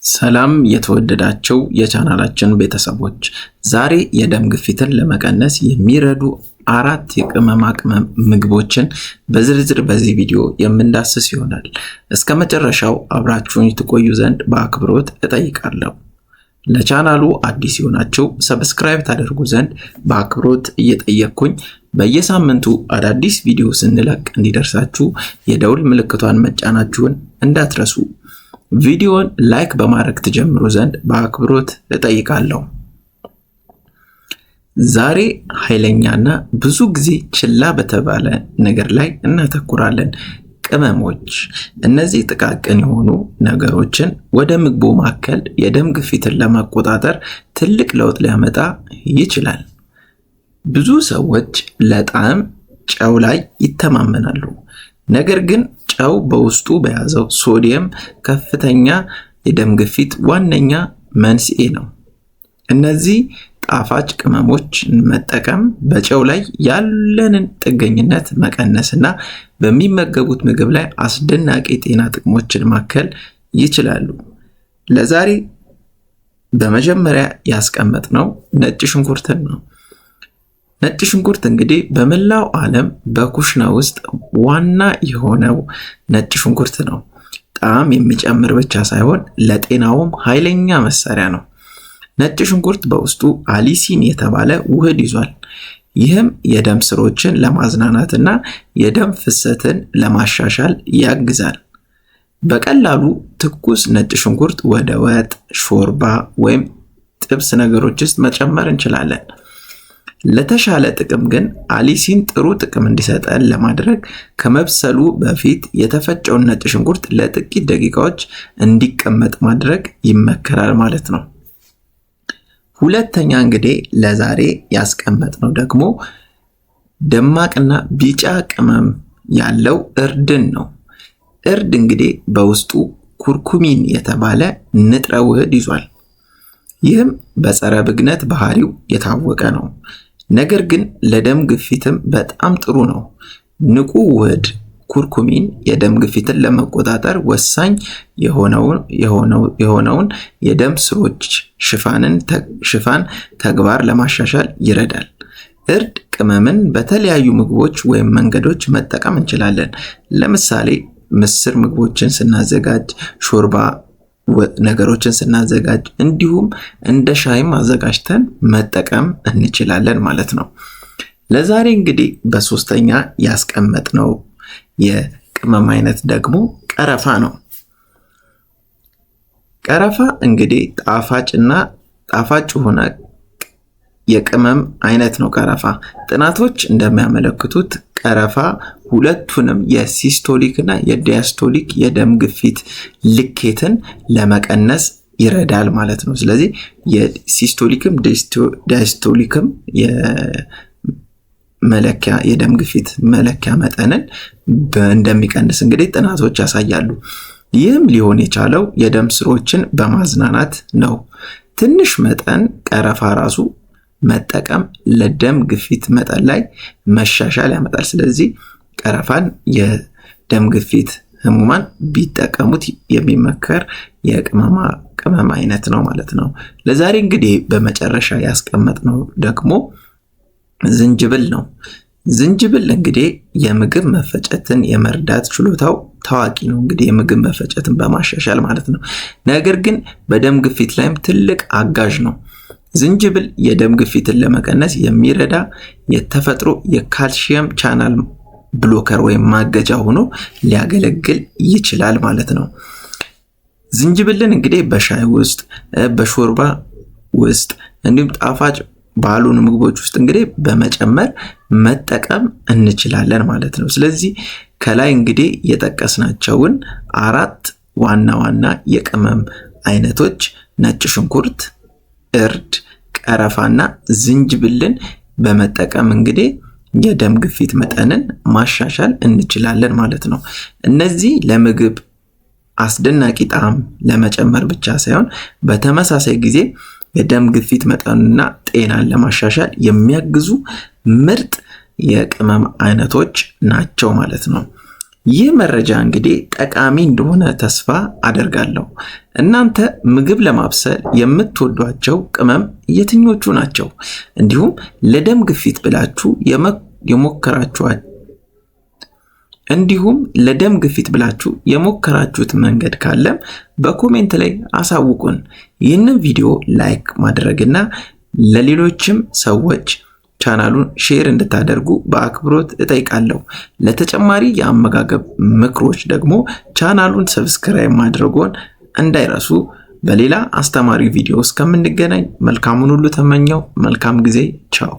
ሰላም የተወደዳቸው የቻናላችን ቤተሰቦች፣ ዛሬ የደም ግፊትን ለመቀነስ የሚረዱ 4 የቅመማ ቅመም ምግቦችን በዝርዝር በዚህ ቪዲዮ የምንዳስስ ይሆናል። እስከመጨረሻው አብራችሁን ትቆዩ ዘንድ በአክብሮት እጠይቃለሁ። ለቻናሉ አዲስ የሆናችሁ ሰብስክራይብ ታደርጉ ዘንድ በአክብሮት እየጠየቅኩኝ በየሳምንቱ አዳዲስ ቪዲዮ ስንለቅ እንዲደርሳችሁ የደውል ምልክቷን መጫናችሁን እንዳትረሱ። ቪዲዮን ላይክ በማድረግ ተጀምሩ ዘንድ በአክብሮት እጠይቃለሁ። ዛሬ ኃይለኛና ብዙ ጊዜ ችላ በተባለ ነገር ላይ እናተኩራለን። ቅመሞች። እነዚህ ጥቃቅን የሆኑ ነገሮችን ወደ ምግቡ ማከል የደም ግፊትን ለመቆጣጠር ትልቅ ለውጥ ሊያመጣ ይችላል። ብዙ ሰዎች ለጣዕም ጨው ላይ ይተማመናሉ። ነገር ግን ጨው በውስጡ በያዘው ሶዲየም ከፍተኛ የደም ግፊት ዋነኛ መንስኤ ነው። እነዚህ ጣፋጭ ቅመሞች መጠቀም በጨው ላይ ያለንን ጥገኝነት መቀነስና በሚመገቡት ምግብ ላይ አስደናቂ ጤና ጥቅሞችን ማከል ይችላሉ። ለዛሬ በመጀመሪያ ያስቀመጥነው ነጭ ሽንኩርትን ነው። ነጭ ሽንኩርት እንግዲህ በመላው ዓለም በኩሽና ውስጥ ዋና የሆነው ነጭ ሽንኩርት ነው። ጣዕም የሚጨምር ብቻ ሳይሆን ለጤናውም ኃይለኛ መሳሪያ ነው። ነጭ ሽንኩርት በውስጡ አሊሲን የተባለ ውህድ ይዟል። ይህም የደም ስሮችን ለማዝናናትና የደም ፍሰትን ለማሻሻል ያግዛል። በቀላሉ ትኩስ ነጭ ሽንኩርት ወደ ወጥ፣ ሾርባ ወይም ጥብስ ነገሮች ውስጥ መጨመር እንችላለን። ለተሻለ ጥቅም ግን አሊሲን ጥሩ ጥቅም እንዲሰጠን ለማድረግ ከመብሰሉ በፊት የተፈጨውን ነጭ ሽንኩርት ለጥቂት ደቂቃዎች እንዲቀመጥ ማድረግ ይመከራል ማለት ነው። ሁለተኛ እንግዲህ ለዛሬ ያስቀመጥነው ደግሞ ደማቅና ቢጫ ቅመም ያለው እርድን ነው። እርድ እንግዲህ በውስጡ ኩርኩሚን የተባለ ንጥረ ውህድ ይዟል። ይህም በጸረ ብግነት ባህሪው የታወቀ ነው። ነገር ግን ለደም ግፊትም በጣም ጥሩ ነው። ንቁ ውህድ ኩርኩሚን የደም ግፊትን ለመቆጣጠር ወሳኝ የሆነውን የደም ስሮች ሽፋን ተግባር ለማሻሻል ይረዳል። እርድ ቅመምን በተለያዩ ምግቦች ወይም መንገዶች መጠቀም እንችላለን። ለምሳሌ ምስር ምግቦችን ስናዘጋጅ፣ ሾርባ ነገሮችን ስናዘጋጅ፣ እንዲሁም እንደ ሻይም አዘጋጅተን መጠቀም እንችላለን ማለት ነው። ለዛሬ እንግዲህ በሶስተኛ ያስቀመጥነው የቅመም አይነት ደግሞ ቀረፋ ነው። ቀረፋ እንግዲህ ጣፋጭ ሆነ የቅመም አይነት ነው። ቀረፋ ጥናቶች እንደሚያመለክቱት ቀረፋ ሁለቱንም የሲስቶሊክ እና የዲያስቶሊክ የደም ግፊት ልኬትን ለመቀነስ ይረዳል ማለት ነው። ስለዚህ የሲስቶሊክም ዲያስቶሊክም መለኪያ የደም ግፊት መለኪያ መጠንን እንደሚቀንስ እንግዲህ ጥናቶች ያሳያሉ። ይህም ሊሆን የቻለው የደም ስሮችን በማዝናናት ነው። ትንሽ መጠን ቀረፋ ራሱ መጠቀም ለደም ግፊት መጠን ላይ መሻሻል ያመጣል። ስለዚህ ቀረፋን የደም ግፊት ህሙማን ቢጠቀሙት የሚመከር የቅመም አይነት ነው ማለት ነው። ለዛሬ እንግዲህ በመጨረሻ ያስቀመጥነው ደግሞ ዝንጅብል ነው። ዝንጅብል እንግዲህ የምግብ መፈጨትን የመርዳት ችሎታው ታዋቂ ነው። እንግዲህ የምግብ መፈጨትን በማሻሻል ማለት ነው። ነገር ግን በደም ግፊት ላይም ትልቅ አጋዥ ነው። ዝንጅብል የደም ግፊትን ለመቀነስ የሚረዳ የተፈጥሮ የካልሲየም ቻናል ብሎከር ወይም ማገጃ ሆኖ ሊያገለግል ይችላል ማለት ነው። ዝንጅብልን እንግዲህ በሻይ ውስጥ፣ በሾርባ ውስጥ እንዲሁም ጣፋጭ ባሉን ምግቦች ውስጥ እንግዲህ በመጨመር መጠቀም እንችላለን ማለት ነው። ስለዚህ ከላይ እንግዲህ የጠቀስናቸውን 4 ዋና የቅመም አይነቶች ነጭ ሽንኩርት፣ እርድ፣ ቀረፋና ዝንጅብልን በመጠቀም እንግዲህ የደም ግፊት መጠንን ማሻሻል እንችላለን ማለት ነው። እነዚህ ለምግብ አስደናቂ ጣዕም ለመጨመር ብቻ ሳይሆን በተመሳሳይ ጊዜ የደም ግፊት መጠንና ጤናን ለማሻሻል የሚያግዙ ምርጥ የቅመም አይነቶች ናቸው ማለት ነው። ይህ መረጃ እንግዲህ ጠቃሚ እንደሆነ ተስፋ አደርጋለሁ። እናንተ ምግብ ለማብሰል የምትወዷቸው ቅመም የትኞቹ ናቸው? እንዲሁም ለደም ግፊት ብላችሁ የሞከራችሁት መንገድ ካለም በኮሜንት ላይ አሳውቁን። ይህንን ቪዲዮ ላይክ ማድረግና ለሌሎችም ሰዎች ቻናሉን ሼር እንድታደርጉ በአክብሮት እጠይቃለሁ። ለተጨማሪ የአመጋገብ ምክሮች ደግሞ ቻናሉን ሰብስክራይብ ማድረግዎን እንዳይረሱ። በሌላ አስተማሪ ቪዲዮ እስከምንገናኝ መልካሙን ሁሉ ተመኘው። መልካም ጊዜ። ቻው።